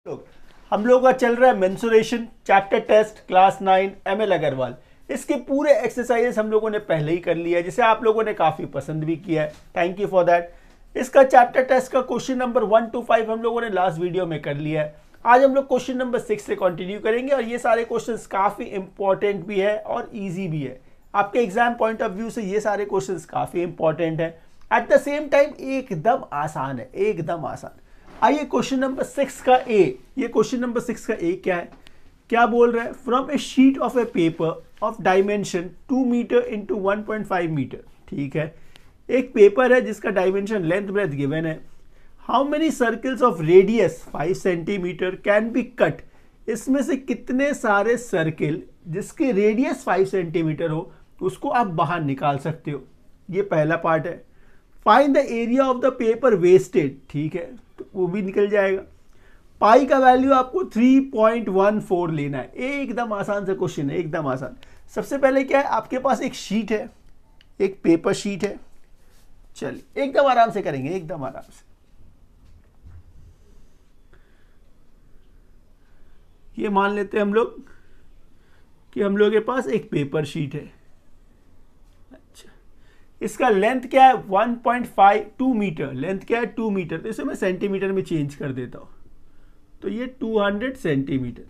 लोग हम लोग का चल रहा है mensuration chapter test class 9 ML Agarwal. इसके पूरे एक्सरसाइजेस हम लोगों ने पहले ही कर लिया है, जिसे आप लोगों ने काफ़ी पसंद भी किया है। Thank you for that. इसका चैप्टर टेस्ट का क्वेश्चन नंबर 1 to 5 हम लोगों ने लास्ट वीडियो में कर लिया है। आज हम लोग क्वेश्चन नंबर 6 से कंटिन्यू करेंगे और ये सारे क्वेश्चंस काफ़ी इंपॉर्टेंट भी है और ईजी भी है। आपके एग्जाम पॉइंट ऑफ व्यू से ये सारे क्वेश्चंस काफ़ी इंपॉर्टेंट है, एट द सेम टाइम एकदम आसान है, एकदम आसान। आइए क्वेश्चन नंबर 6 का ए। ये क्वेश्चन नंबर 6 का ए क्या है, क्या बोल रहा है? From a sheet of a paper of dimension 2 metre into 1.5 metre. ठीक है, एक पेपर है जिसका डायमेंशन लेंथ ब्रेथ गिवन है। How many circles of radius 5 centimetre can be cut. इसमें से कितने सारे सर्किल जिसके रेडियस 5 सेंटीमीटर हो उसको आप बाहर निकाल सकते हो। ये पहला पार्ट है। Find the area of the paper wasted. ठीक है, तो वो भी निकल जाएगा। पाई का वैल्यू आपको 3.14 लेना है। एकदम आसान से क्वेश्चन है, एकदम आसान। सबसे पहले क्या है, आपके पास एक शीट है, एक पेपर शीट है। चलिए एकदम आराम से करेंगे, एकदम आराम से। ये मान लेते हैं हम लोग कि हम लोग के पास एक पेपर शीट है। अच्छा, इसका लेंथ क्या है 1.52 मीटर। लेंथ क्या है 2 मीटर, तो इसे मैं सेंटीमीटर में चेंज कर देता हूं, तो ये 200 सेंटीमीटर।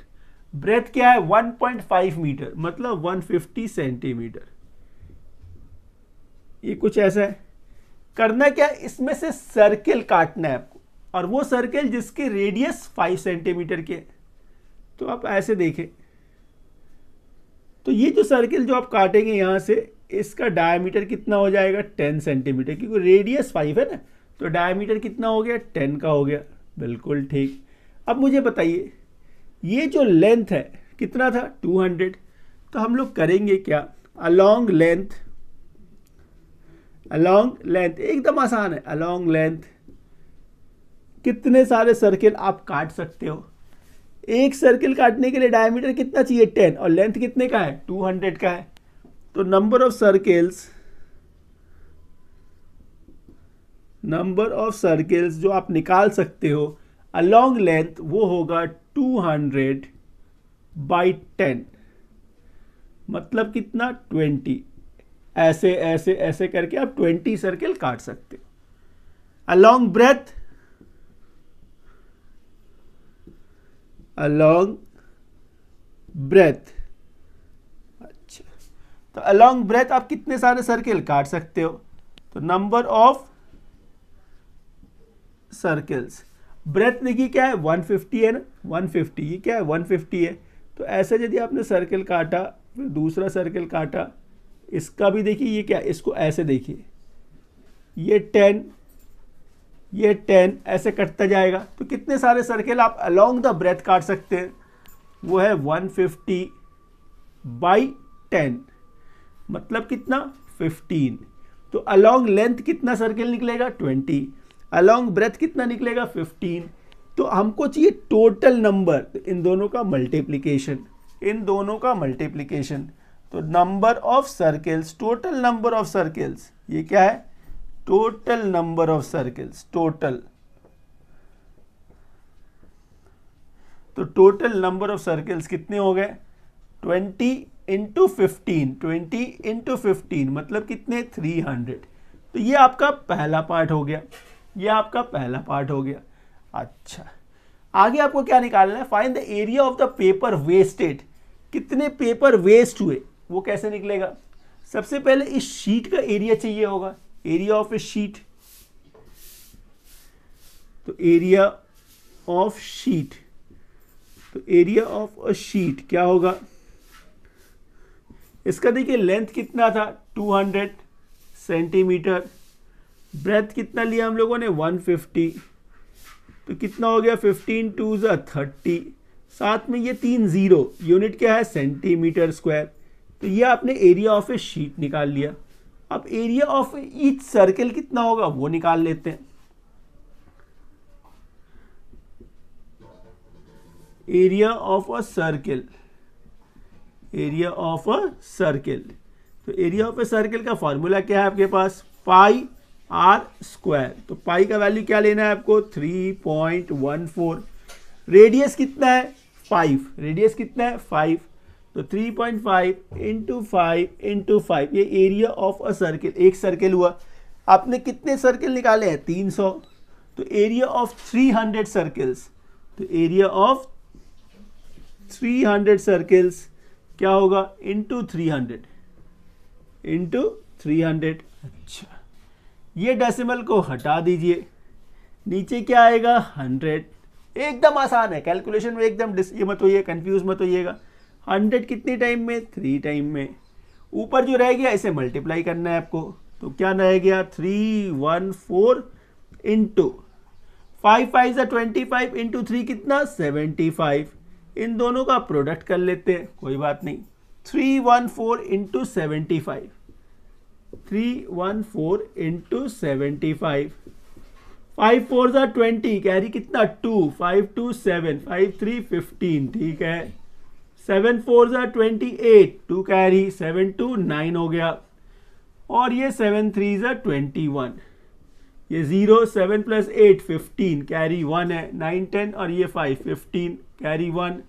ब्रेथ क्या है 1.5 मीटर, मतलब 150 सेंटीमीटर। ये कुछ ऐसा है। करना क्या है, इसमें से सर्किल काटना है आपको, और वो सर्किल जिसके रेडियस 5 सेंटीमीटर के। तो आप ऐसे देखें, तो ये जो सर्किल जो आप काटेंगे यहां से, इसका डायमीटर कितना हो जाएगा 10 सेंटीमीटर, क्योंकि रेडियस 5 है ना, तो डायमीटर कितना हो गया 10 का हो गया। बिल्कुल ठीक। अब मुझे बताइए, ये जो लेंथ है कितना था 200, तो हम लोग करेंगे क्या, अलोंग लेंथ एकदम आसान है। अलोंग लेंथ कितने सारे सर्किल आप काट सकते हो। एक सर्किल काटने के लिए डायमीटर कितना चाहिए 10, और लेंथ कितने का है 200 का है। तो नंबर ऑफ सर्किल्स जो आप निकाल सकते हो अलोंग लेंथ वो होगा 200/10, मतलब कितना 20। ऐसे ऐसे ऐसे करके आप 20 सर्किल काट सकते हो। अलोंग ब्रेथ अच्छा, तो अलोंग ब्रेथ आप कितने सारे सर्किल काट सकते हो, तो नंबर ऑफ सर्किल्स। ब्रेथ देखिए क्या है 150 है ना, 150, ये क्या है 150 है। तो ऐसे यदि आपने सर्किल काटा, फिर दूसरा सर्किल काटा, इसका भी देखिए ये क्या, इसको ऐसे देखिए, ये 10 ऐसे कटता जाएगा। तो कितने सारे सर्किल आप अलोंग द ब्रेथ काट सकते हैं, वो है 150/10, मतलब कितना 15। तो अलोंग लेंथ कितना सर्किल निकलेगा 20, अलोंग ब्रेथ कितना निकलेगा 15। तो हमको चाहिए टोटल नंबर, तो इन दोनों का मल्टीप्लिकेशन, तो number of circles, total number of circles, ये क्या है टोटल नंबर ऑफ सर्किल्स, तो टोटल नंबर ऑफ सर्किल्स कितने हो गए 20 इंटू 15, मतलब कितने 300। तो ये आपका पहला पार्ट हो गया, अच्छा, आगे आपको क्या निकालना है, find the area of the paper wasted. कितने पेपर वेस्ट हुए वो कैसे निकलेगा। सबसे पहले इस शीट का एरिया चाहिए होगा, एरिया ऑफ ए शीट। तो एरिया ऑफ अ शीट क्या होगा, इसका देखिए लेंथ कितना था 200 सेंटीमीटर, ब्रेथ कितना लिया हम लोगों ने 150, तो कितना हो गया 15 2 30, साथ में ये 3 0, यूनिट क्या है सेंटीमीटर स्क्वायर। तो ये आपने एरिया ऑफ ए शीट निकाल लिया। अब एरिया ऑफ ईच सर्किल कितना होगा वो निकाल लेते हैं। एरिया ऑफ अ सर्किल, तो एरिया ऑफ ए सर्किल का फॉर्मूला क्या है आपके पास, पाई r स्क्वायर। तो पाई का वैल्यू क्या लेना है आपको 3.14, रेडियस कितना है 5, रेडियस कितना है 5, तो 3.5 इंटू 5 ये एरिया ऑफ अ सर्किल, एक सर्किल हुआ। आपने कितने सर्किल निकाले हैं 300, तो एरिया ऑफ 300 सर्किल्स, तो एरिया ऑफ 300 सर्किल्स क्या होगा इंटू 300 इंटू 300। अच्छा, ये डेसिमल को हटा दीजिए, नीचे क्या आएगा 100। एकदम आसान है कैलकुलेशन में, एकदम ये मत होइए, कंफ्यूज मत होइएगा। 100 कितने टाइम में 3 टाइम में, ऊपर जो रह गया इसे मल्टीप्लाई करना है आपको, तो क्या रह गया 314 इंटू 5 5 25 इंटू 3 कितना 75। इन दोनों का प्रोडक्ट कर लेते हैं, कोई बात नहीं। 314 इंटू 75, 314 इंटू 75, 5 4 ज़ा 20, कैरी कितना 2, 5 2 7, 5 3 15, ठीक है। 7 4 ज़ा 28, 2 कैरी, 7 2 9 हो गया, और ये 7 3 ज़ा 21, ये 0, 7 प्लस 8 15, कैरी 1 है, 9 10 और ये 5 15, कैरी 1,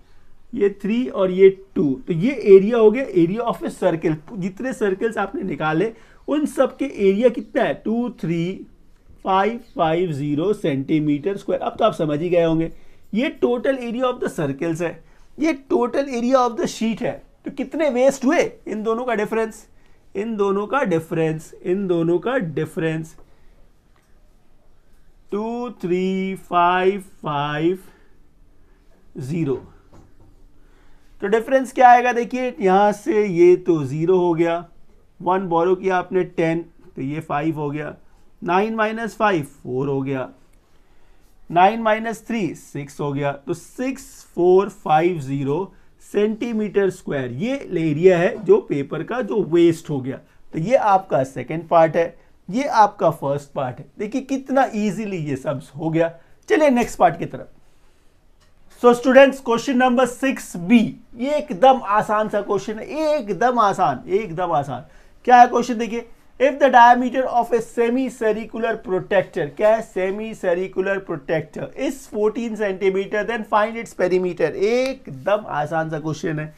ये 3 और ये 2। तो ये एरिया हो गया, एरिया ऑफ ए सर्किल। जितने सर्किल्स आपने निकाले उन सब के एरिया कितना है 23550 सेंटीमीटर स्क्वायर। अब तो आप समझ ही गए होंगे, ये total area of the circles है, ये total area of the sheet है। तो कितने वेस्ट हुए, इन दोनों का डिफरेंस, इन दोनों का डिफरेंस, इन दोनों का डिफरेंस 23550। तो डिफरेंस क्या आएगा देखिए, यहां से ये तो 0 हो गया, 1 बोरो किया आपने 10, तो ये 5 हो गया, 9 माइनस 5 4 हो गया, 9 माइनस 3 6 हो गया, तो 6450 सेंटीमीटर स्क्वायर ये एरिया है जो पेपर का जो वेस्ट हो गया। तो ये आपका सेकेंड पार्ट है, ये आपका फर्स्ट पार्ट है। देखिए कितना इजीली ये सब हो गया। चलिए नेक्स्ट पार्ट की तरफ। So students, question number 6B, ये एकदम आसान सा क्वेश्चन है, एकदम आसान, एकदम आसान। क्या है क्वेश्चन देखिए, if the diameter of a semi circular protractor, क्या है semi circular protractor, is 14 centimetre, then find its perimeter. एकदम आसान सा क्वेश्चन है।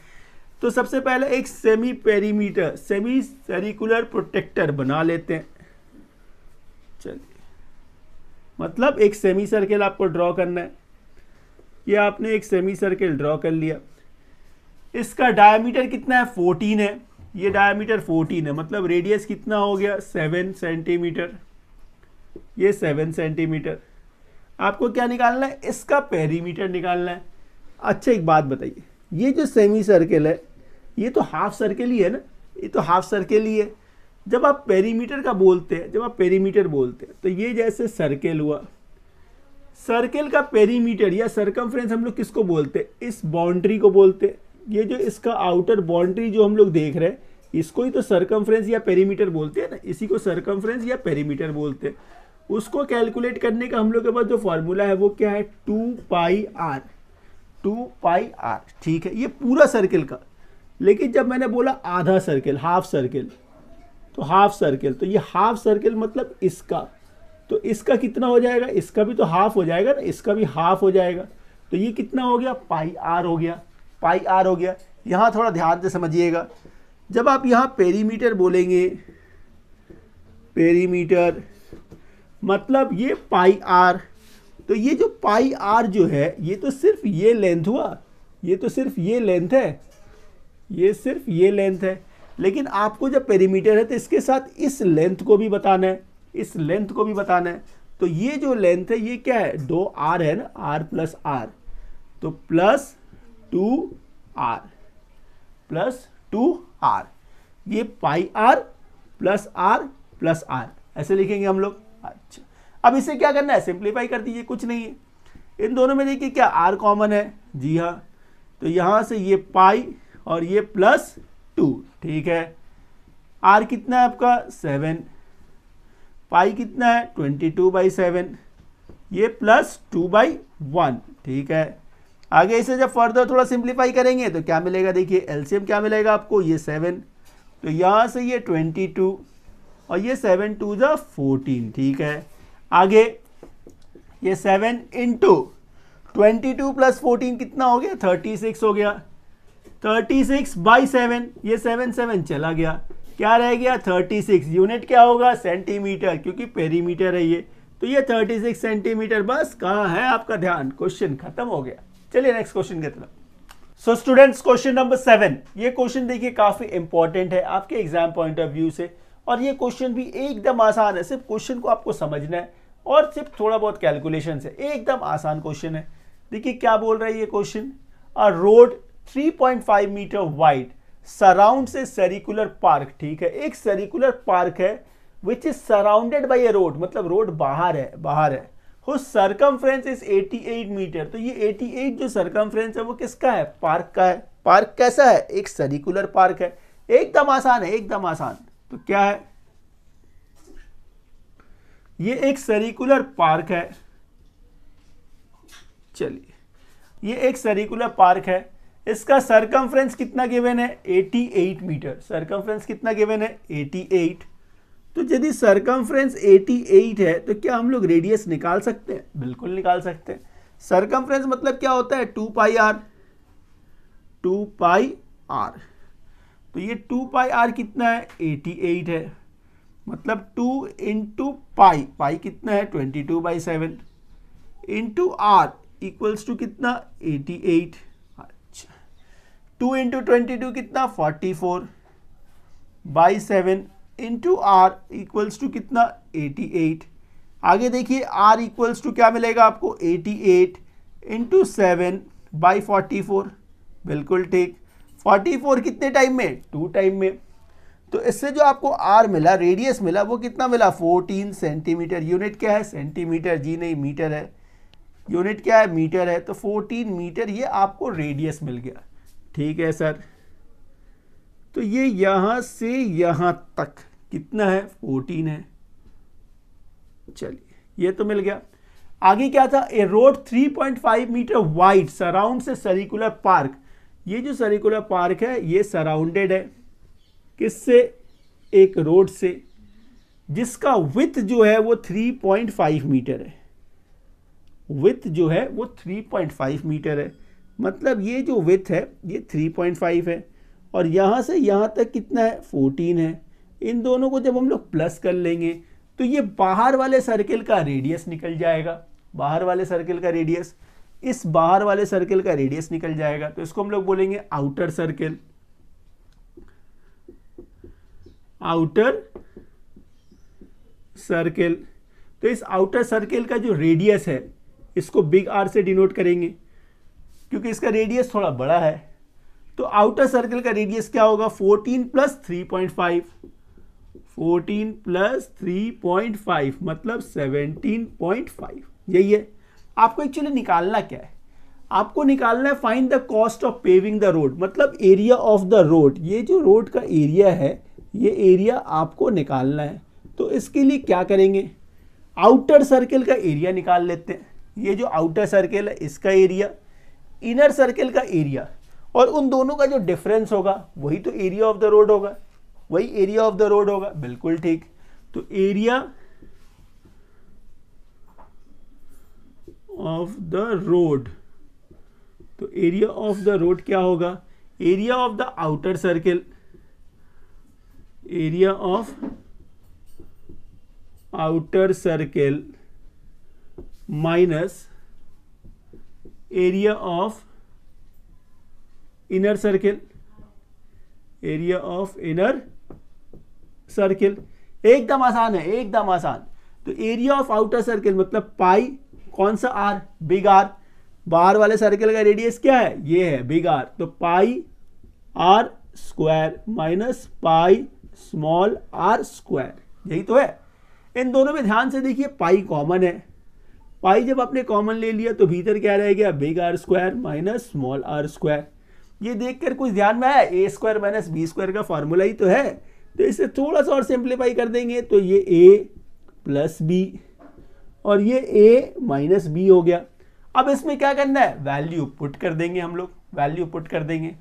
तो सबसे पहले एक semi perimeter, semi circular protractor बना लेते हैं। चलिए, मतलब एक सेमी सर्किल आपको ड्रॉ करना है। ये आपने एक सेमी सर्किल ड्रॉ कर लिया, इसका डायमीटर कितना है 14 है, ये डायमीटर 14 है, मतलब रेडियस कितना हो गया 7 सेंटीमीटर, ये 7 सेंटीमीटर। आपको क्या निकालना है, इसका पेरीमीटर निकालना है। अच्छा एक बात बताइए, ये जो सेमी सर्किल है ये तो हाफ सर्किल ही है ना, ये तो हाफ सर्किल ही है। जब आप पेरीमीटर का बोलते हैं, जब आप पेरीमीटर बोलते हैं तो ये जैसे सर्किल हुआ, सर्किल का पेरीमीटर या सरकमफ्रेंस हम लोग किसको बोलते हैं, इस बाउंड्री को बोलते हैं। ये जो इसका आउटर बाउंड्री जो हम लोग देख रहे हैं इसको ही तो सरकमफ्रेंस या पेरीमीटर बोलते हैं ना, इसी को सरकमफ्रेंस या पेरीमीटर बोलते हैं। उसको कैलकुलेट करने का हम लोग के पास जो फॉर्मूला है वो क्या है 2πr, 2πr, ठीक है, ये पूरा सर्किल का। लेकिन जब मैंने बोला आधा सर्किल, हाफ सर्किल, तो हाफ सर्किल, तो ये हाफ सर्किल मतलब इसका, तो इसका कितना हो जाएगा, इसका भी तो हाफ हो जाएगा ना, इसका भी हाफ हो जाएगा, तो ये कितना हो गया πr हो गया, πr हो गया। यहाँ थोड़ा ध्यान से समझिएगा, जब आप यहाँ पेरीमीटर बोलेंगे, पेरीमीटर मतलब ये πr, तो ये जो πr जो है ये तो सिर्फ ये लेंथ हुआ, ये तो सिर्फ ये लेंथ है, ये सिर्फ ये लेंथ है। लेकिन आपको जब पेरीमीटर है तो इसके साथ इस लेंथ को भी बताना है, इस लेंथ को भी बताना है। तो ये जो लेंथ है ये क्या है 2r है ना, r प्लस r, तो प्लस 2r, प्लस 2r, ये πr plus r plus r ऐसे लिखेंगे हम लोग। अच्छा, अब इसे क्या करना है, सिंप्लीफाई कर दीजिए, कुछ नहीं है। इन दोनों में देखिए क्या r कॉमन है, जी हाँ, तो यहाँ से ये पाई और ये प्लस 2, ठीक है। r कितना है आपका 7, पाई कितना है 22/7, ये प्लस 2/1, ठीक है। आगे इसे जब फर्दर थोड़ा सिंप्लीफाई करेंगे तो क्या मिलेगा, देखिए एलसीएम क्या मिलेगा आपको, ये 7, तो यहाँ से ये 22 और ये 7 2 14, ठीक है। आगे ये 7 इंटू 22 प्लस 14 कितना हो गया, 36 हो गया। 36 बाई 7, ये 7 7 चला गया, क्या रह गया 36। यूनिट क्या होगा, सेंटीमीटर, क्योंकि पेरीमीटर है ये, तो ये 36 सेंटीमीटर। बस कहाँ है आपका ध्यान, क्वेश्चन खत्म हो गया। चलिए नेक्स्ट क्वेश्चन की तरफ। सो स्टूडेंट्स, क्वेश्चन नंबर 7, ये क्वेश्चन देखिए काफी इंपॉर्टेंट है आपके एग्जाम पॉइंट ऑफ व्यू से, और ये क्वेश्चन भी एकदम आसान है, सिर्फ क्वेश्चन को आपको समझना है और सिर्फ थोड़ा बहुत कैलकुलेशन से, एकदम आसान क्वेश्चन है। देखिए क्या बोल रहा है ये question, a road 3.5 metre wide surrounds a circular park. ठीक है, एक सर्कुलर पार्क है which is surrounded by a road, मतलब रोड बाहर है whose circumference is 88 मीटर। तो ये 88 जो सर्कमफ्रेंस है वो किसका है, पार्क का है। पार्क कैसा है, एक सर्कुलर पार्क है, एकदम आसान है, एकदम आसान। तो क्या है, ये एक सर्कुलर पार्क है। चलिए, ये एक सर्कुलर पार्क है, इसका सरकमफ्रेंस कितना गिवन है, 88 मीटर। सरकमफ्रेंस कितना गिवन है, 88। तो यदि सरकमफ्रेंस 88 है तो क्या हम लोग रेडियस निकाल सकते हैं, बिल्कुल निकाल सकते हैं। सरकमफ्रेंस मतलब क्या होता है, 2 पाई आर। 2 पाई आर, तो ये 2 पाई आर कितना है, 88 है, मतलब 2 इंटू पाई, पाई कितना है 22/7 इंटू आर इक्वल्स टू कितना 88। अच्छा, 2 इंटू 22 कितना 44/7 इंटू आर इक्वल्स टू कितना 88। आगे देखिए आर इक्वल्स टू क्या मिलेगा आपको, 88 इंटू 7/44, बिल्कुल ठीक। 44 कितने टाइम में, 2 टाइम में। तो इससे जो आपको आर मिला, रेडियस मिला, वो कितना मिला 14 सेंटीमीटर। यूनिट क्या है, सेंटीमीटर, जी नहीं मीटर है, यूनिट क्या है, मीटर है। तो 14 मीटर ये आपको रेडियस मिल गया। ठीक है सर, तो ये यहां से यहां तक कितना है, 14 है। चलिए, ये तो मिल गया। आगे क्या था, a road 3.5 metre wide surrounds a circular park. ये जो सर्कुलर पार्क है ये सराउंडेड है किससे, एक रोड से, जिसका विड्थ जो है वो 3.5 मीटर है। विड्थ जो है वो 3.5 मीटर है, मतलब ये जो विड्थ है ये 3.5 है, और यहां से यहां तक कितना है, 14 है। इन दोनों को जब हम लोग प्लस कर लेंगे तो ये बाहर वाले सर्किल का रेडियस निकल जाएगा। बाहर वाले सर्किल का रेडियस, इस बाहर वाले सर्किल का रेडियस निकल जाएगा, तो इसको हम लोग बोलेंगे आउटर सर्किल। आउटर सर्किल, तो इस आउटर सर्किल का जो रेडियस है इसको बिग आर से डिनोट करेंगे, क्योंकि इसका रेडियस थोड़ा बड़ा है। तो आउटर सर्किल का रेडियस क्या होगा, 14 प्लस 3.5, 14 प्लस 3.5 मतलब 17.5, यही है। आपको एक्चुअली निकालना क्या है, आपको निकालना है find the cost of paving the road, मतलब एरिया ऑफ द रोड। ये जो रोड का एरिया है ये एरिया आपको निकालना है। तो इसके लिए क्या करेंगे, आउटर सर्किल का एरिया निकाल लेते हैं। ये जो आउटर सर्किल है इसका एरिया, इनर सर्किल का एरिया, और उन दोनों का जो डिफरेंस होगा वही तो एरिया ऑफ द रोड होगा, वही एरिया ऑफ द रोड होगा, बिल्कुल ठीक। तो एरिया ऑफ द रोड, तो एरिया ऑफ द रोड क्या होगा, area of the outer circle, area of outer circle minus area of inner circle, area of inner circle. एकदम आसान है, एकदम आसान। तो एरिया ऑफ आउटर सर्किल मतलब पाई, कौन सा आर, बिग आर। बाहर वाले सर्किल का रेडियस क्या है, ये है बिग आर, तो pi R square minus pi small R square, यही तो है। इन दोनों में ध्यान से देखिए पाई कॉमन है, पाई जब आपने कॉमन ले लिया तो भीतर क्या रह गया, big R square minus small R square. ये देखकर कुछ ध्यान में आया, A square minus B square का फॉर्मूला ही तो है। तो इसे थोड़ा सा और सिंप्लीफाई कर देंगे तो ये ए प्लस बी और ये ए माइनस बी हो गया। अब इसमें क्या करना है, वैल्यू पुट कर देंगे हम लोग, वैल्यू पुट कर देंगे।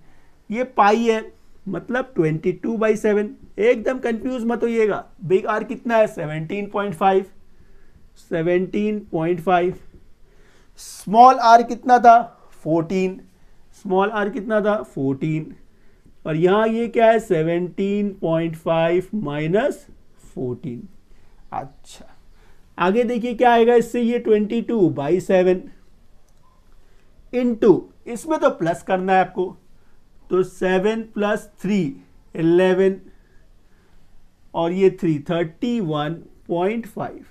ये पाई है मतलब 22/7, एकदम कंफ्यूज मत होइएगा। बिग आर कितना है 17.5, 17.5। स्मॉल आर कितना था 14, स्मॉल आर कितना था 14, और यहां ये क्या है 17.5 माइनस 14। अच्छा आगे देखिए क्या आएगा इससे, ये 22/7 इंटू, इसमें तो प्लस करना है आपको, तो 7 + 3 11, और ये 3 31.5,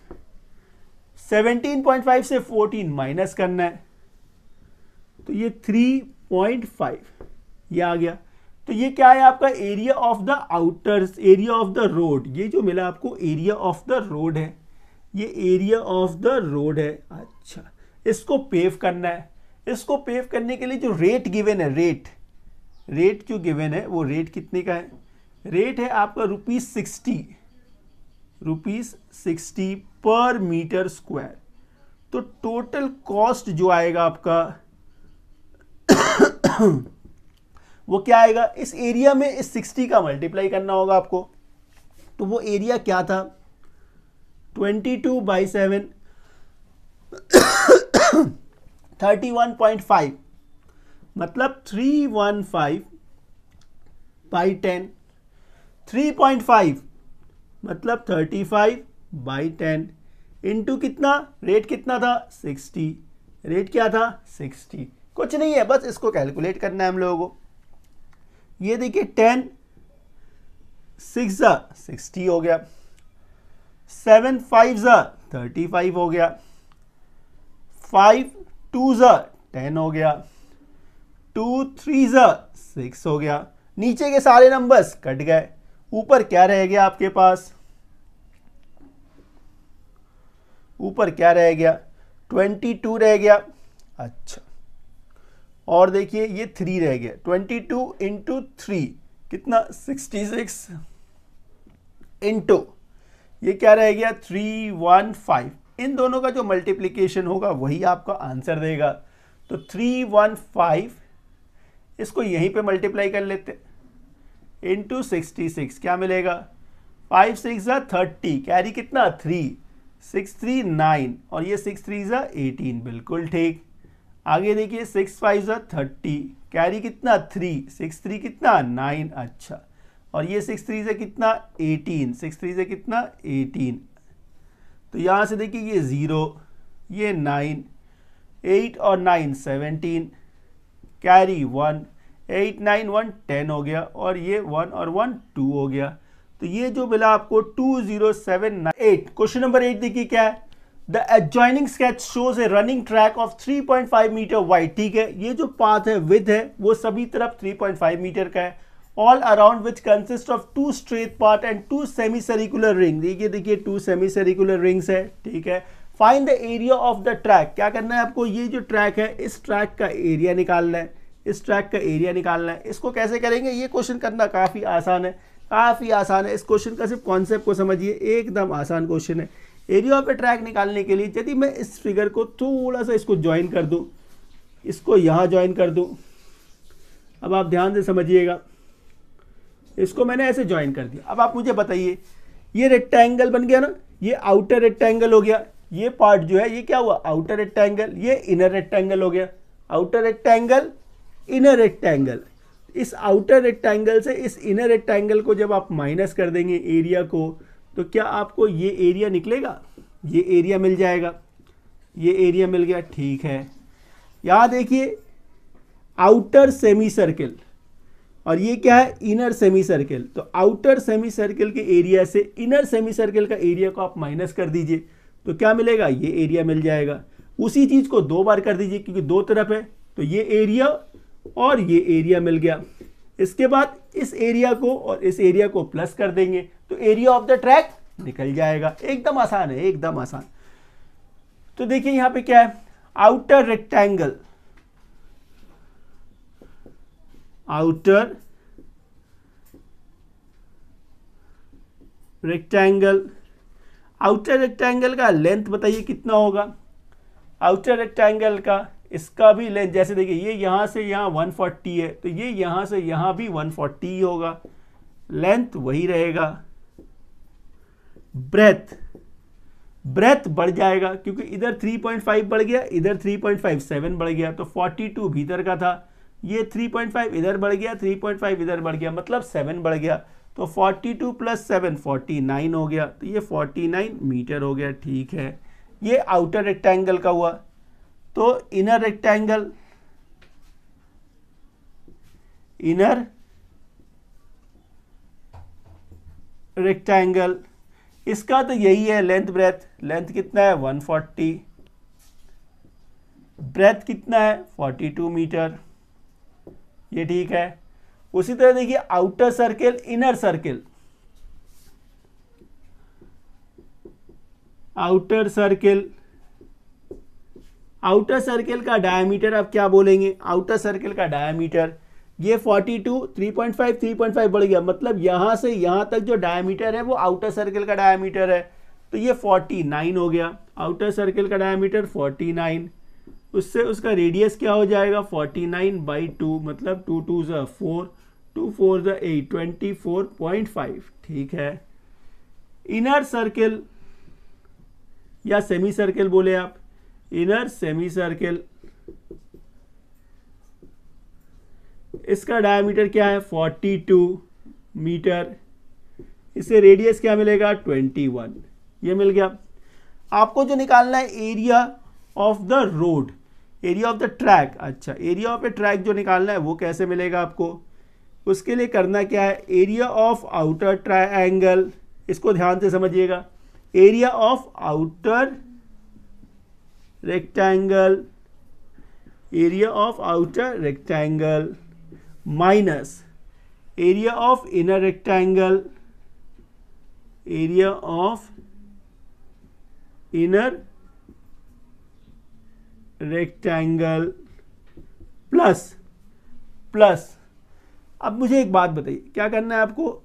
17.5 से 14 माइनस करना है, तो ये 3.5 ये आ गया। तो ये क्या है आपका area of the outer, area of the road, ये जो मिला आपको एरिया ऑफ द रोड है, ये एरिया ऑफ द रोड है। अच्छा इसको पेव करना है, इसको पेव करने के लिए जो रेट गिवन है, रेट जो गिवन है वो रेट कितने का है, रेट है आपका ₹60 पर मीटर स्क्वायर। तो टोटल कॉस्ट जो आएगा आपका वो क्या आएगा, इस एरिया में इस 60 का मल्टीप्लाई करना होगा आपको। तो वो एरिया क्या था 22/7 31.5, मतलब 315/10, 3.5 मतलब 35/10 इंटू कितना, रेट कितना था 60, रेट क्या था 60, कुछ नहीं है बस इसको कैलकुलेट करना है हम लोगों को। ये देखिए 10 6 60 हो गया, 7 5 35 हो गया, 5 2 10 हो गया, 2 3 6 हो गया। नीचे के सारे नंबर्स कट गए, ऊपर क्या रह गया आपके पास, ऊपर क्या रह गया 22 रह गया। अच्छा और देखिए ये 3 रह गया, 22 इंटू 3 कितना 66 इंटू ये क्या रह गया 315। इन दोनों का जो मल्टीप्लिकेशन होगा वही आपका आंसर देगा। तो 315 इसको यहीं पे मल्टीप्लाई कर लेते इंटू 66, क्या मिलेगा 5 6 30, कैरी कितना 3, 6 3 9, और ये 6 3 18, बिल्कुल ठीक। आगे देखिए 6 5 30, कैरी कितना 3, 6 3 कितना 9, अच्छा, और ये 6 3 से कितना 18, 6 3 से कितना 18। तो यहाँ से देखिए ये 0, ये 9, 8 और 9 17, कैरी 1, 8 9 1 10 हो गया, और ये 1 और 1 2 हो गया। तो ये जो मिला आपको 20798। क्वेश्चन नंबर 8 देखिए क्या है, the adjoining sketch shows a running track of 3.5 metre wide. ठीक है, ये जो पाथ है विथ है वो सभी तरफ 3.5 मीटर का है, all around which consist of 2 straight part and 2 semi circular ring. देखिए 2 सेमी सर्कुलर रिंग्स है। ठीक है, find the area of the track. क्या करना है आपको, ये जो ट्रैक है इस ट्रैक का एरिया निकालना है, इस ट्रैक का एरिया निकालना है। इसको कैसे करेंगे, ये क्वेश्चन करना काफ़ी आसान है, काफ़ी आसान है। इस क्वेश्चन का सिर्फ कॉन्सेप्ट को समझिए, एकदम आसान क्वेश्चन है। एरिया ऑफ ए ट्रैक निकालने के लिए यदि मैं इस फिगर को थोड़ा सा इसको ज्वाइन कर दूं, इसको यहाँ ज्वाइन कर दूं, अब आप ध्यान से समझिएगा, इसको मैंने ऐसे ज्वाइन कर दिया। अब आप मुझे बताइए, ये रेक्टेंगल बन गया ना, ये आउटर रेक्टेंगल हो गया, ये पार्ट जो है ये क्या हुआ आउटर रेक्टेंगल, ये इनर रेक्टेंगल हो गया, आउटर रेक्टेंगल इनर रेक्टेंगल। इस आउटर रेक्टेंगल से इस इनर रेक्टेंगल को जब आप माइनस कर देंगे एरिया को, तो क्या आपको ये एरिया निकलेगा, ये एरिया मिल जाएगा, ये एरिया मिल गया। ठीक है, यहाँ देखिए आउटर सेमी सर्किल और ये क्या है इनर सेमी सर्किल। तो आउटर सेमी सर्किल के एरिया से इनर सेमी सर्किल का एरिया को आप माइनस कर दीजिए, तो क्या मिलेगा, ये एरिया मिल जाएगा। उसी चीज़ को 2 बार कर दीजिए क्योंकि 2 तरफ है, तो ये एरिया और ये एरिया मिल गया। इसके बाद इस एरिया को और इस एरिया को प्लस कर देंगे तो एरिया ऑफ द ट्रैक निकल जाएगा। एकदम आसान है, एकदम आसान। तो देखिए यहां पे क्या है, outer rectangle, outer rectangle, outer rectangle का लेंथ बताइए कितना होगा। आउटर रेक्टेंगल का इसका भी लेंथ, जैसे देखिए ये यहां से यहां 140 है, तो ये यहां से यहां भी 140 ही होगा, लेंथ वही रहेगा। ब्रेथ, ब्रेथ बढ़ जाएगा क्योंकि इधर 3.5 बढ़ गया, इधर 3.57 बढ़ गया, तो 42 भीतर का था, ये 3.5 इधर बढ़ गया, 3.5 इधर बढ़ गया, मतलब 7 बढ़ गया, तो 42 प्लस 7 49 हो गया, तो ये 49 मीटर हो गया। ठीक है, ये आउटर रेक्टेंगल का हुआ। तो इनर रेक्टेंगल, इनर रेक्टेंगल इसका तो यही है लेंथ ब्रेथ। लेंथ कितना है 140, ब्रेथ कितना है 42 मीटर, ये ठीक है। उसी तरह देखिए outer circle, inner circle, outer circle, outer circle का डायमीटर आप क्या बोलेंगे, आउटर सर्किल का डायमीटर ये 42, 3.5 बढ़ गया, मतलब यहां से यहां तक जो डायमीटर है वो आउटर सर्किल का डायमीटर है, तो ये 49 हो गया। आउटर सर्किल का डायमीटर 49, उससे उसका रेडियस क्या हो जाएगा 49/2, मतलब 2 2 ज़ा 4, 2 4 ज़ा 8, 24.5। ठीक है। इनर सर्किल या सेमी सर्किल बोले आप, इनर सेमी सर्किल, इसका डायमीटर क्या है 42 मीटर, इससे रेडियस क्या मिलेगा 21, ये मिल गया। आपको जो निकालना है area of the road, area of the track. अच्छा, एरिया ऑफ ए ट्रैक जो निकालना है वो कैसे मिलेगा आपको, उसके लिए करना क्या है, एरिया ऑफ आउटर ट्रायंगल, इसको ध्यान से समझिएगा, area of outer rectangle, area of outer rectangle minus area of inner rectangle, area of inner rectangle plus अब मुझे एक बात बताइए, क्या करना है आपको,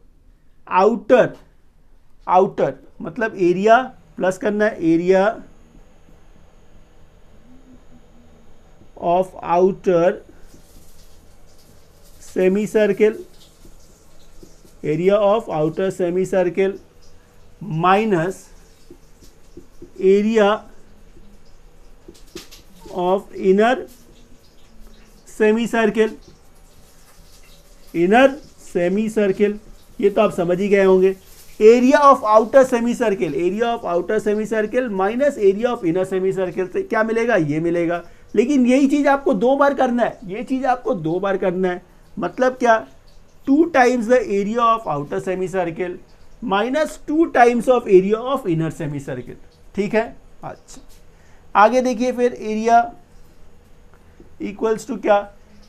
आउटर, आउटर मतलब एरिया प्लस करना है, area of outer semi circle, area of outer semi circle minus area of inner semi circle, inner semi circle, ये तो आप समझ ही गए होंगे। Area of outer semi circle, area of outer semi circle minus area of inner semi circle से क्या मिलेगा, ये मिलेगा। लेकिन यही चीज आपको 2 बार करना है, ये चीज आपको 2 बार करना है, मतलब क्या 2 times the area of outer semi circle minus 2 times of area of inner semi circle. ठीक है। अच्छा, आगे देखिए फिर एरिया इक्वल्स टू क्या,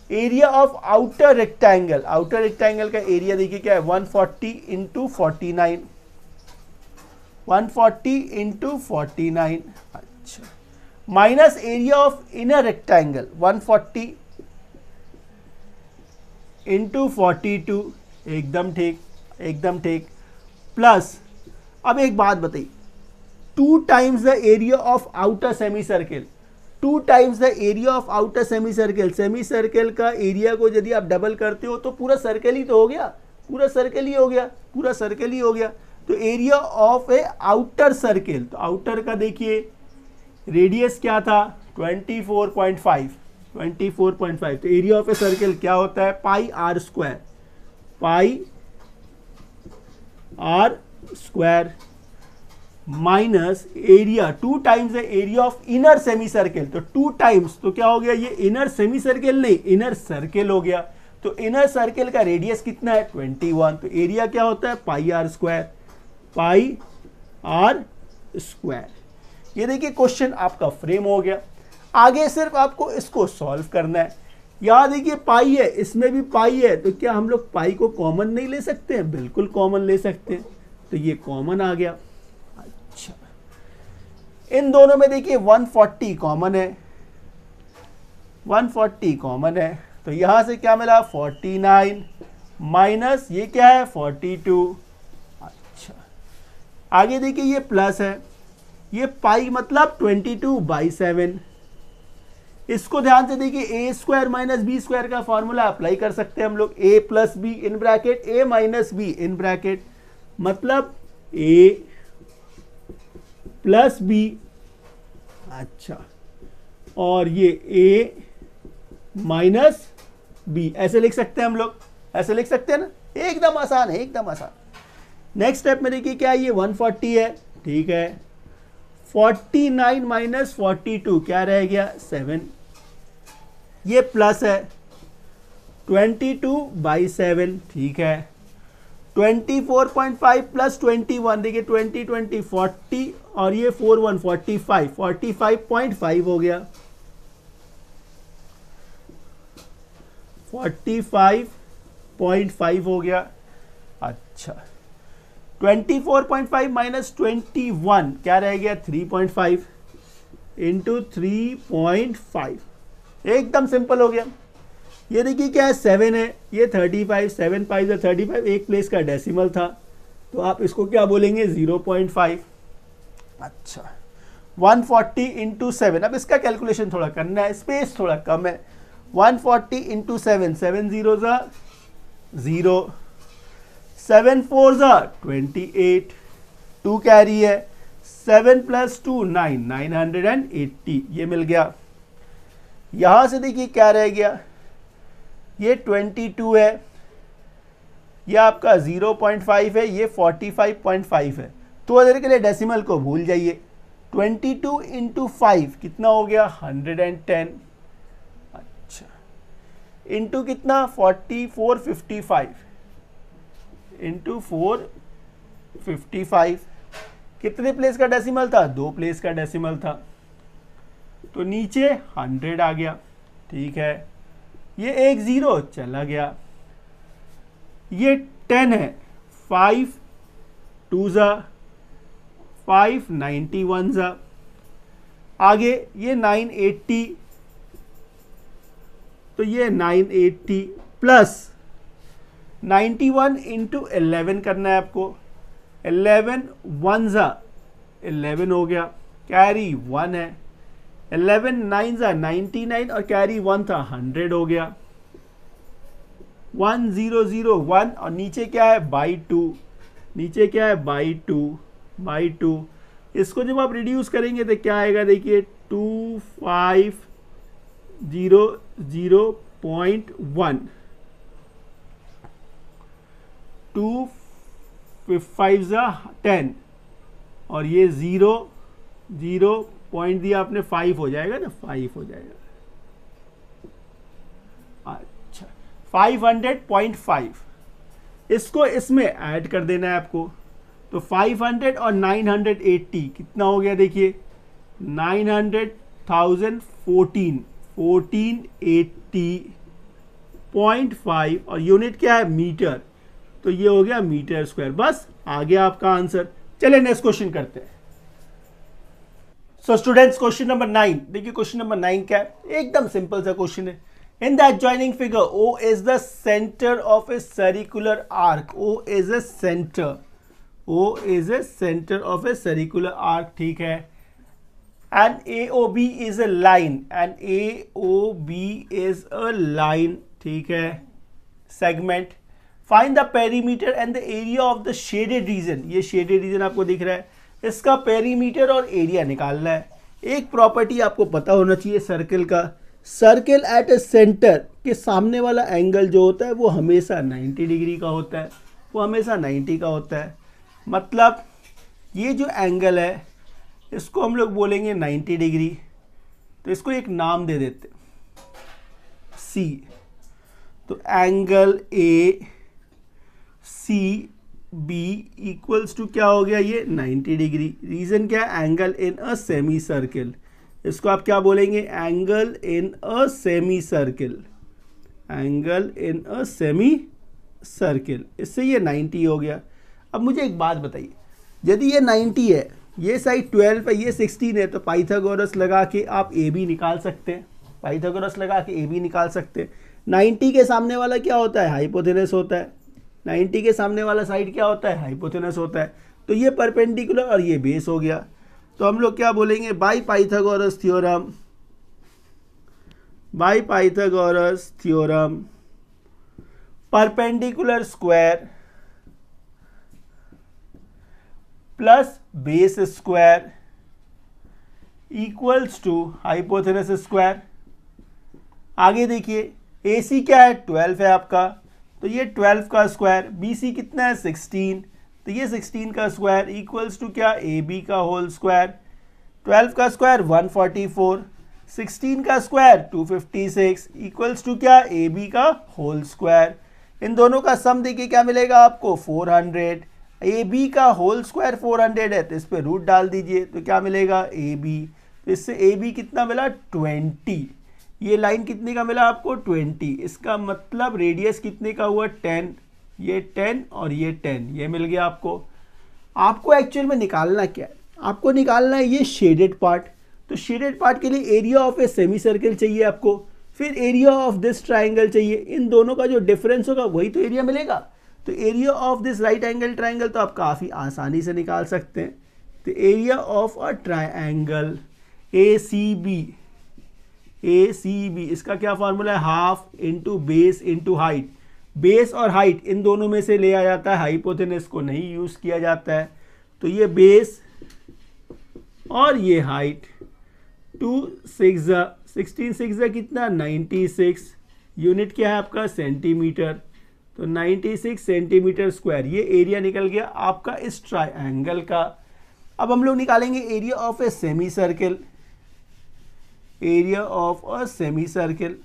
area of outer rectangle, outer rectangle का एरिया देखिए क्या है 140 इंटू 49, 140 इंटू 49। अच्छा, minus area of inner rectangle 140 into 42, एकदम ठीक, एकदम ठीक, प्लस अब एक बात बताइए, 2 times the area of outer semi circle, 2 times the area of outer semi circle, semi circle का एरिया को यदि आप डबल करते हो तो पूरा सर्कल ही तो हो गया, पूरा सर्कल ही हो गया, पूरा सर्कल ही हो गया। तो area of A outer circle, तो आउटर का देखिए रेडियस क्या था 24.5, 24.5, तो एरिया ऑफ ए सर्किल क्या होता है pi R square, pi R square minus area 2 times the area of inner semi circle, तो 2 टाइम्स, तो क्या हो गया ये इनर सेमी सर्किल नहीं इनर सर्किल हो गया। तो इनर सर्किल का रेडियस कितना है 21, तो एरिया क्या होता है pi R square, pi R square. ये देखिए क्वेश्चन आपका फ्रेम हो गया। आगे सिर्फ आपको इसको सॉल्व करना है। यहाँ देखिए पाई है, इसमें भी पाई है, तो क्या हम लोग पाई को कॉमन नहीं ले सकते हैं, बिल्कुल कॉमन ले सकते हैं, तो ये कॉमन आ गया। अच्छा, इन दोनों में देखिए 140 कॉमन है, 140 कॉमन है, तो यहां से क्या मिला 49 माइनस ये क्या है 42। अच्छा, आगे देखिए ये प्लस है, ये पाई मतलब 22/7, इसको ध्यान से देखिए, A square minus B square का फॉर्मूला अप्लाई कर सकते हैं हम लोग, A plus B in bracket A minus B in bracket, मतलब ए प्लस बी, अच्छा, और ये ए माइनस बी, ऐसे लिख सकते हैं हम लोग, ऐसे लिख सकते हैं ना, एकदम आसान है, एकदम आसान। नेक्स्ट स्टेप में देखिए क्या है, ये 140 है, ठीक है, 49 माइनस 42 क्या रह गया 7, ये प्लस है 22/7, ठीक है, 24.5 प्लस 21, देखिए 20 20 40 और ये 4 1 45, 45.5 हो गया, 45.5 हो गया। अच्छा, 24.5 माइनस 21 क्या रह गया 3.5 इंटू 3.5, एकदम सिंपल हो गया। ये देखिए क्या है 7 है, ये 35, 7 5 35, एक प्लेस का डेसिमल था, तो आप इसको क्या बोलेंगे 0.5। अच्छा, 140 इंटू 7, अब इसका कैलकुलेशन थोड़ा करना है, स्पेस थोड़ा कम है। 140 इंटू 7, 7 0 0, 7 4 28, 2 कैरी है, 7 प्लस 2 9, 980, ये मिल गया। यहां से देखिए क्या रह गया, ये 22 है, ये आपका 0.5 है, ये 45.5 है। तो देर के लिए डेसिमल को भूल जाइए। 22 इंटू 5 कितना हो गया 110, अच्छा, इंटू कितना 455 इंटू 455, कितने प्लेस का डेसिमल था 2 प्लेस का डेसिमल था, तो नीचे 100 आ गया, ठीक है, ये एक 0 चला गया, ये 10 है, 5 2 5 91 आगे ये 980, तो ये 980 प्लस 91 इंटू 11 करना है आपको, 11 1 11 हो गया, कैरी 1 है, 11 9 99 और कैरी 1 था 100 हो गया, 1001 और नीचे क्या है बाई 2, नीचे क्या है बाई 2, इसको जब आप रिड्यूस करेंगे तो क्या आएगा देखिए 2500.1, 2 5 10 और ये 0 पॉइंट दिया आपने 5 हो जाएगा ना, 5 हो जाएगा, अच्छा 500.5, इसको इसमें ऐड कर देना है आपको, तो 500 और 980 कितना हो गया देखिए 1480.5 और यूनिट क्या है मीटर, तो ये हो गया मीटर स्क्वायर। बस आ गया आपका आंसर। चलिए नेक्स्ट क्वेश्चन करते हैं। सो स्टूडेंट्स क्वेश्चन नंबर 9, देखिए क्वेश्चन नंबर 9 क्या है, एकदम सिंपल सा क्वेश्चन है। In the adjoining figure, O is the center of a circular arc. O is a center. O is a center of a circular arc. ठीक है. And AOB is a line. And AOB is a line. ठीक है. Segment. Find the perimeter and the area of the shaded region. ये shaded region आपको दिख रहा है. इसका perimeter और area निकालना है. एक प्रॉपर्टी आपको पता होना चाहिए सर्कल का, सर्कल एट ए सेंटर के सामने वाला एंगल जो होता है वो हमेशा 90 डिग्री का होता है, वो हमेशा 90 का होता है। मतलब ये जो एंगल है इसको हम लोग बोलेंगे 90 डिग्री, तो इसको एक नाम दे देते सी। तो angle A C B equals to क्या हो गया ये 90 डिग्री। रीजन क्या है, angle in a semi circle, इसको आप क्या बोलेंगे angle in a semi circle, angle in a semi circle, इससे ये 90 हो गया। अब मुझे एक बात बताइए, यदि ये 90 है, ये साइड 12 है, ये 16 है, तो पाइथागोरस लगा के आप ए बी निकाल सकते हैं, पाइथागोरस लगा के ए बी निकाल सकते हैं। 90 के सामने वाला क्या होता है हाइपोथेनस होता है, 90 के सामने वाला साइड क्या होता है हाइपोथेनस होता है, तो ये परपेंडिकुलर और ये बेस हो गया। तो हम लोग क्या बोलेंगे by Pythagoras theorem, by Pythagoras theorem perpendicular square plus base square equals to hypotenuse square. आगे देखिए AC क्या है 12 है आपका, तो ये 12 का स्क्वायर, BC कितना है 16, तो ये 16 का स्क्वायर इक्वल्स टू क्या AB का होल स्क्वायर। 12 का स्क्वायर 144, 16 का स्क्वायर 256 इक्वल्स टू क्या AB का होल स्क्वायर। इन दोनों का सम देखिए क्या मिलेगा आपको 400। AB का होल स्क्वायर 400 है तो इस पर रूट डाल दीजिए तो क्या मिलेगा AB, तो इससे AB कितना मिला 20। ये लाइन कितने का मिला आपको 20, इसका मतलब रेडियस कितने का हुआ 10, ये 10 और ये 10, ये मिल गया आपको। आपको एक्चुअल में निकालना क्या है, आपको निकालना है ये शेडेड पार्ट। तो शेडेड पार्ट के लिए area of a semi circle चाहिए आपको, फिर एरिया ऑफ दिस ट्राइंगल चाहिए। इन दोनों का जो डिफरेंस होगा वही तो एरिया मिलेगा। तो area of this right angle triangle तो आप काफ़ी आसानी से निकाल सकते हैं। तो area of a triangle ACB, इसका क्या फॉर्मूला है, half into base into height. Base और हाइट इन दोनों में से लिया जाता है, हाइपोथेनस को नहीं यूज़ किया जाता है। तो ये बेस और ये हाइट 2 6 16 6 कितना 96, यूनिट क्या है आपका सेंटीमीटर, तो 96 सेंटीमीटर स्क्वायर। ये एरिया निकल गया आपका इस ट्राइंगल का। अब हम लोग निकालेंगे area of a semi circle. Area of a semi circle,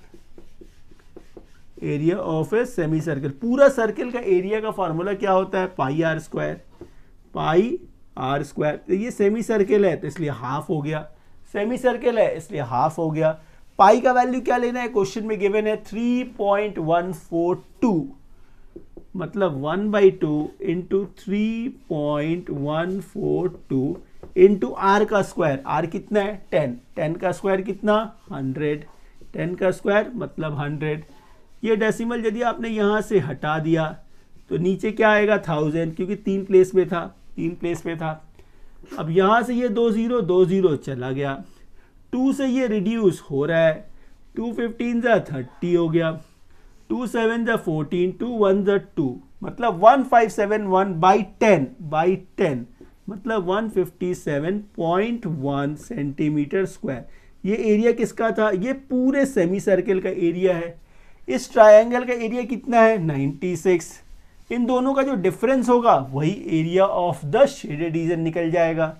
area of a semi circle, पूरा सर्कल का एरिया का फॉर्मूला क्या होता है pi R square, pi R square. तो ये सेमी सर्कल है तो इसलिए हाफ हो गया, सेमी सर्कल है इसलिए हाफ हो गया। पाई का वैल्यू क्या लेना है, क्वेश्चन में गिवन है 3.142, मतलब 1/2 इंटू 3.142 इंटू आर का स्क्वायर। आर कितना है 10, 10 का स्क्वायर कितना 100, 10 का स्क्वायर मतलब 100। ये डेसिमल यदि आपने यहाँ से हटा दिया तो नीचे क्या आएगा 1000, क्योंकि 3 प्लेस पे था, 3 प्लेस पे था। अब यहाँ से ये 2 0 चला गया, 2 से ये रिड्यूस हो रहा है, 2 15 जा 30 हो गया, 2 7 जा 14, 2 1 जा 2, मतलब 1571/10 मतलब 157.1 सेंटीमीटर स्क्वायर। ये एरिया किसका था, ये पूरे सेमी सर्कल का एरिया है। इस ट्रायंगल का एरिया कितना है 96। इन दोनों का जो डिफरेंस होगा वही area of the shaded region निकल जाएगा।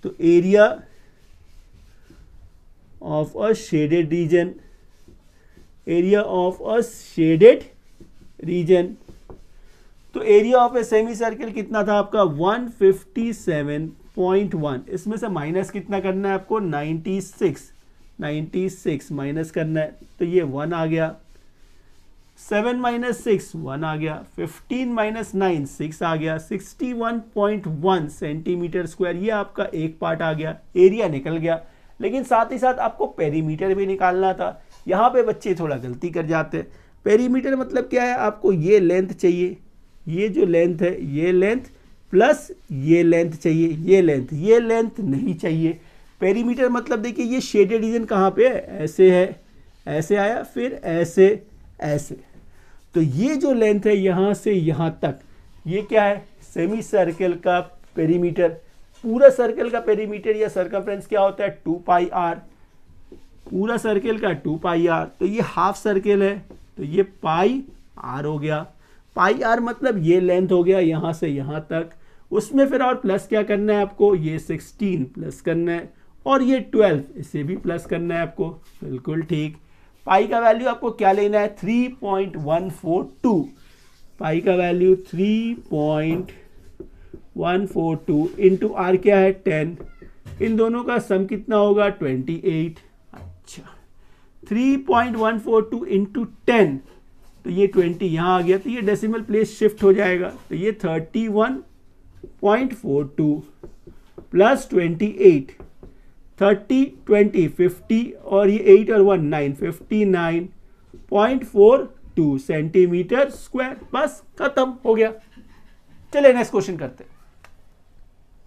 तो area of a shaded region, area of a shaded region, तो area of a semi circle कितना था आपका 157.1। इसमें से माइनस कितना करना है आपको 96 माइनस करना है, तो ये 1 आ गया, 7 - 6 1 आ गया, 15 - 9 6 आ गया, 61.1 सेंटीमीटर स्क्वायर। ये आपका एक पार्ट आ गया, एरिया निकल गया। लेकिन साथ ही साथ आपको पेरीमीटर भी निकालना था। यहाँ पे बच्चे थोड़ा गलती कर जाते हैं। पेरीमीटर मतलब क्या है, आपको ये लेंथ चाहिए, ये जो लेंथ है ये लेंथ प्लस ये लेंथ चाहिए, ये लेंथ नहीं चाहिए। पेरीमीटर मतलब देखिए ये शेडेड रीजन कहाँ पे है, ऐसे है, ऐसे आया, फिर ऐसे ऐसे। तो ये जो लेंथ है यहाँ से यहाँ तक, ये क्या है सेमी सर्कल का पेरीमीटर। पूरा सर्कल का पेरीमीटर या सर्कमफ्रेंस क्या होता है 2πr, पूरा सर्कल का 2πr। तो ये हाफ सर्कल है तो ये πr हो गया। πr मतलब ये लेंथ हो गया यहाँ से यहाँ तक। उसमें फिर और प्लस क्या करना है आपको, ये 16 प्लस करना है और ये 12 इसे भी प्लस करना है आपको। बिल्कुल ठीक। पाई का वैल्यू आपको क्या लेना है 3.142। पाई का वैल्यू 3.142 इंटू आर क्या है 10। इन दोनों का सम कितना होगा 28। अच्छा 3.142 इंटू 10, तो ये 20 यहाँ आ गया, तो ये डेसिमल प्लेस शिफ्ट हो जाएगा। तो ये 31.42 प्लस 28, 30 20 50 और ये 8 और 1 9, 59.42 सेंटीमीटर स्क्वायर। बस खत्म हो गया। चलिए नेक्स्ट क्वेश्चन करते हैं।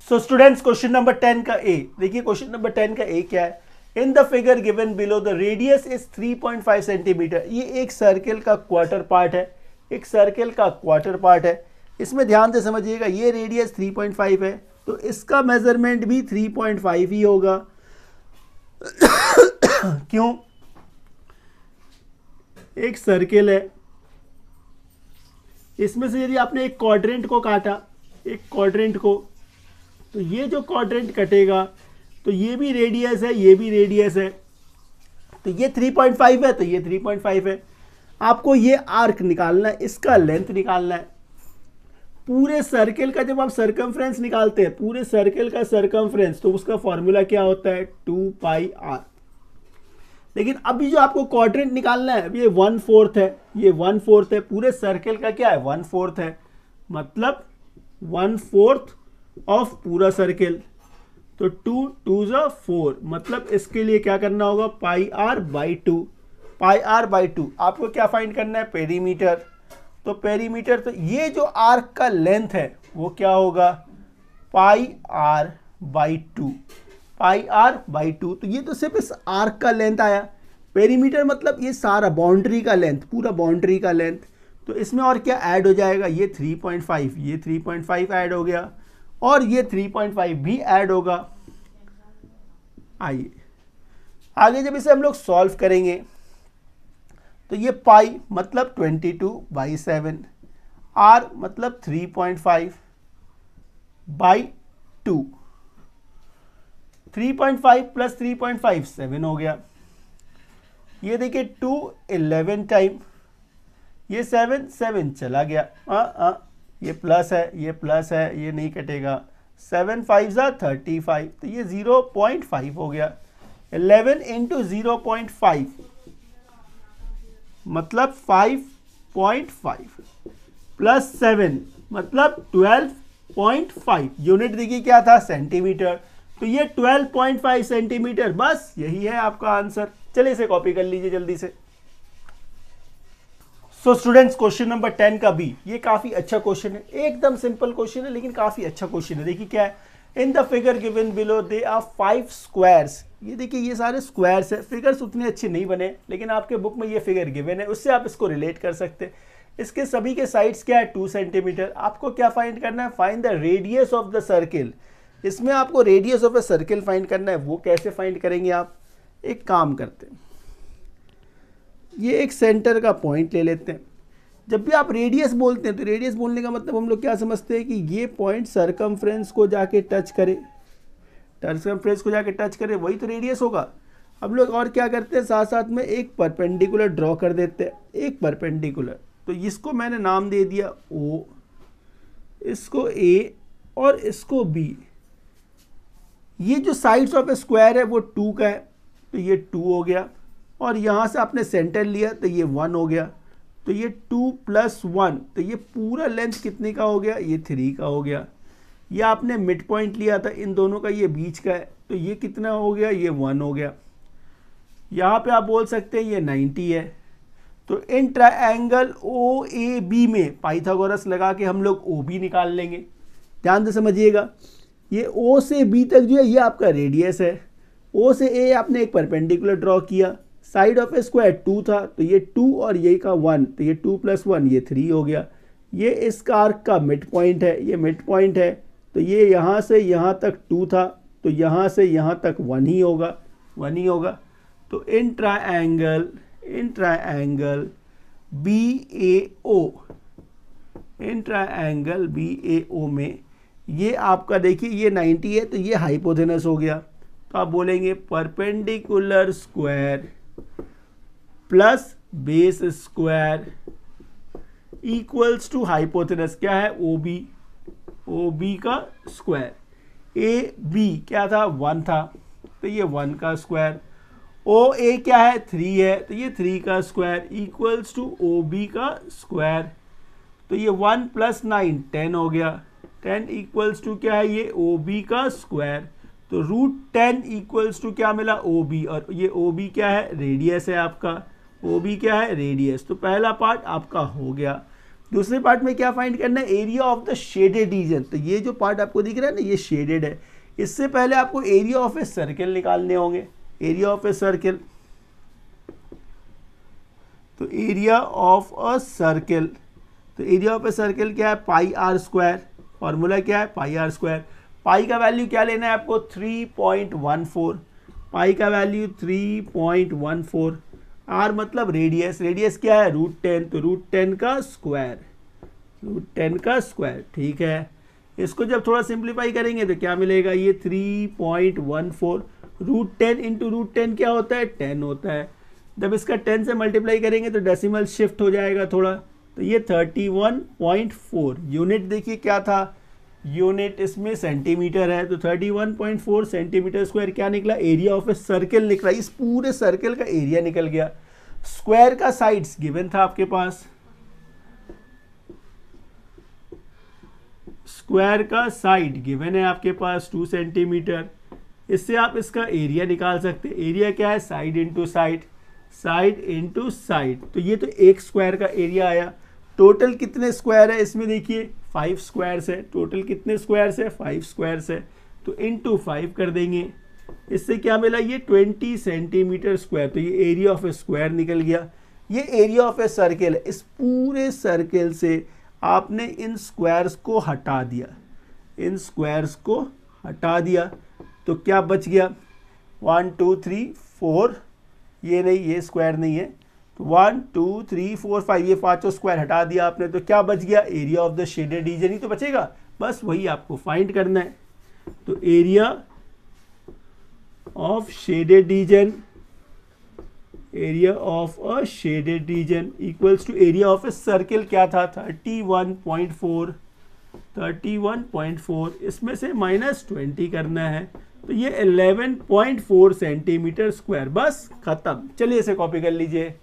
सो स्टूडेंट्स क्वेश्चन नंबर 10 का ए देखिए, क्वेश्चन नंबर 10 का ए क्या है, in the figure given below the radius is 3.5 centimetre. ये एक सर्कल का क्वार्टर पार्ट है, एक सर्कल का क्वार्टर पार्ट है। इसमें ध्यान से समझिएगा, ये रेडियस 3.5 है तो इसका मेजरमेंट भी 3.5 ही होगा। क्यों? एक सर्किल है, इसमें से यदि आपने एक क्वाड्रेंट को काटा, एक क्वाड्रेंट को, तो ये जो क्वाड्रेंट कटेगा तो ये भी रेडियस है, ये भी रेडियस है, तो ये 3.5 है, तो ये 3.5 है। आपको ये आर्क निकालना है, इसका लेंथ निकालना है। पूरे सर्किल का जब आप सरकमफ्रेंस निकालते हैं, पूरे सर्किल का सरकमफ्रेंस, तो उसका फॉर्मूला क्या होता है? 2πr। लेकिन अभी जो आपको क्वाड्रेंट निकालना है, ये 1/4 है, ये 1/4 है, पूरे सर्किल का क्या है? 1/4 है, मतलब 1/4 ऑफ पूरा सर्किल। तो 2 2 ज़ा 4, मतलब इसके लिए क्या करना होगा? πr/2। πr/2 आपको क्या फाइंड करना है? पेरीमीटर। तो पेरीमीटर, तो ये जो आर्क का लेंथ है वो क्या होगा? πr/2। πr/2, तो ये तो सिर्फ इस आर्क का लेंथ आया। पेरीमीटर मतलब ये सारा बाउंड्री का लेंथ, पूरा बाउंड्री का लेंथ। तो इसमें और क्या ऐड हो जाएगा? ये 3.5, ये 3.5 ऐड हो गया, और ये 3.5 भी ऐड होगा। आइए आगे जब इसे हम लोग सॉल्व करेंगे, तो ये पाई मतलब 22/7, r मतलब 3.5/2, 3.5 प्लस 3.5 7 हो गया। ये देखिए 2 11 टाइम, ये 7 7 चला गया, ये प्लस है, ये प्लस है, ये नहीं कटेगा। 7 5 ज़ा 35, तो ये 0.5 हो गया। 11 इंटू 0.5 मतलब 5.5 प्लस 7 मतलब 12.5। यूनिट देखिए क्या था? सेंटीमीटर। तो ये 12.5 सेंटीमीटर, बस यही है आपका आंसर। चलिए इसे कॉपी कर लीजिए जल्दी से। सो स्टूडेंट्स, क्वेश्चन नंबर 10 का भी ये काफी अच्छा क्वेश्चन है, एकदम सिंपल क्वेश्चन है लेकिन काफी अच्छा क्वेश्चन है। देखिए क्या है, in the figure given below there are 5 squares. ये देखिए ये सारे स्क्वायर्स है, फिगर्स उतने अच्छे नहीं बने लेकिन आपके बुक में ये फिगर गिवन है, उससे आप इसको रिलेट कर सकते हैं। इसके सभी के साइड्स क्या है? 2 सेंटीमीटर। आपको क्या फाइंड करना है? Find the radius of the circle. इसमें आपको radius of a circle find करना है। वो कैसे फाइंड करेंगे आप? एक काम करते हैं, ये एक सेंटर का पॉइंट ले लेते हैं। जब भी आप रेडियस बोलते हैं तो रेडियस बोलने का मतलब हम लोग क्या समझते हैं कि ये पॉइंट सरकमफ्रेंस को जाके टच करे, सरकमफ्रेंस को जाके टच करे, वही तो रेडियस होगा। हम लोग और क्या करते हैं, साथ साथ में एक परपेंडिकुलर ड्रॉ कर देते हैं, एक परपेंडिकुलर। तो इसको मैंने नाम दे दिया O, इसको A और इसको B। ये जो साइड्स ऑफ ए स्क्वायर है वो 2 का है, तो ये 2 हो गया, और यहाँ से आपने सेंटर लिया तो ये 1 हो गया, तो ये 2 + 1, तो ये पूरा लेंथ कितने का हो गया? ये 3 का हो गया। ये आपने मिड पॉइंट लिया था इन दोनों का, ये बीच का है, तो ये कितना हो गया? ये 1 हो गया। यहाँ पे आप बोल सकते हैं ये 90 है। तो इन ट्रायंगल OAB में पाइथागोरस लगा के हम लोग OB निकाल लेंगे। ध्यान से समझिएगा, ये O से B तक जो है ये आपका रेडियस है। O से A आपने एक परपेंडिकुलर ड्रॉ किया, साइड ऑफ ए स्क्वायर 2 था, तो ये 2 और ये का 1, तो ये 2 + 1 ये 3 हो गया। ये इस आर्क का मिड पॉइंट है, ये मिड पॉइंट है, तो ये यहाँ से यहाँ तक 2 था, तो यहाँ से यहाँ तक 1 ही होगा, 1 ही होगा। तो in triangle BAO, in triangle BAO में ये आपका देखिए ये 90 है, तो ये हाइपोथेनस हो गया। तो आप बोलेंगे perpendicular square plus base square equals to hypotenuse क्या है? OB का स्क्वायर। AB क्या था? 1 था, तो ये 1 का स्क्वायर। OA क्या है? 3 है, तो ये 3 का स्क्वायर इक्वल्स टू OB का स्क्वायर। तो ये 1 + 9 10 हो गया, 10 इक्वल्स टू क्या है? ये OB का स्क्वायर। तो √10 इक्वल्स टू क्या मिला? OB, और ये OB क्या है? रेडियस है आपका। OB क्या है? रेडियस। तो पहला पार्ट आपका हो गया। दूसरे पार्ट में क्या फाइंड करना है? Area of the shaded region. तो ये जो पार्ट आपको दिख रहा है ना, ये शेडेड है। इससे पहले आपको एरिया ऑफ ए सर्किल निकालने होंगे। एरिया ऑफ ए सर्किल, तो एरिया ऑफ अ सर्किल, तो एरिया ऑफ ए सर्किल क्या है? πr²। फॉर्मूला क्या है? πr²। पाई का वैल्यू क्या लेना है आपको? 3.14। पाई का वैल्यू 3.14, आर मतलब रेडियस, रेडियस क्या है √10, तो √10 का स्क्वायर, √10 का स्क्वायर, ठीक है। इसको जब थोड़ा सिंप्लीफाई करेंगे तो क्या मिलेगा, ये 3.14 √10 इंटू √10 क्या होता है 10 होता है। जब इसका 10 से मल्टीप्लाई करेंगे तो डेसिमल शिफ्ट हो जाएगा थोड़ा, तो ये 31.4 यूनिट, देखिए क्या था यूनिट इसमें सेंटीमीटर है, तो 31.4 सेंटीमीटर स्क्वायर क्या निकला, एरिया ऑफ ए सर्कल निकला, इस पूरे सर्कल का एरिया निकल गया। स्क्वायर का साइड्स गिवन था आपके पास, स्क्वायर का साइड गिवन है आपके पास 2 सेंटीमीटर, इससे आप इसका एरिया निकाल सकते हैं। एरिया क्या है side into side, side into side, तो ये तो एक स्क्वायर का एरिया आया। टोटल कितने स्क्वायर है इसमें, देखिए 5 स्क्वायर्स है, टोटल कितने स्क्वायर्स है 5 स्क्वायर्स है, तो इंटू 5 कर देंगे, इससे क्या मिला ये 20 सेंटीमीटर स्क्वायर, तो ये एरिया ऑफ ए स्क्वायर निकल गया। ये एरिया ऑफ ए सर्कल है, इस पूरे सर्कल से आपने इन स्क्वायर्स को हटा दिया, इन स्क्वायर्स को हटा दिया, तो क्या बच गया 1 2 3 4, ये नहीं, ये स्क्वायर नहीं है, तो 1 2 3 4 5, ये पांचों स्क्वायर हटा दिया आपने, तो क्या बच गया area of the shaded region ही तो बचेगा, बस वही आपको फाइंड करना है। तो area of shaded region, area of a shaded region equals to area of a circle क्या था 31.4, 31.4 इसमें से -20 करना है, तो ये 11.4 सेंटीमीटर स्क्वायर, बस खत्म। चलिए इसे कॉपी कर लीजिए।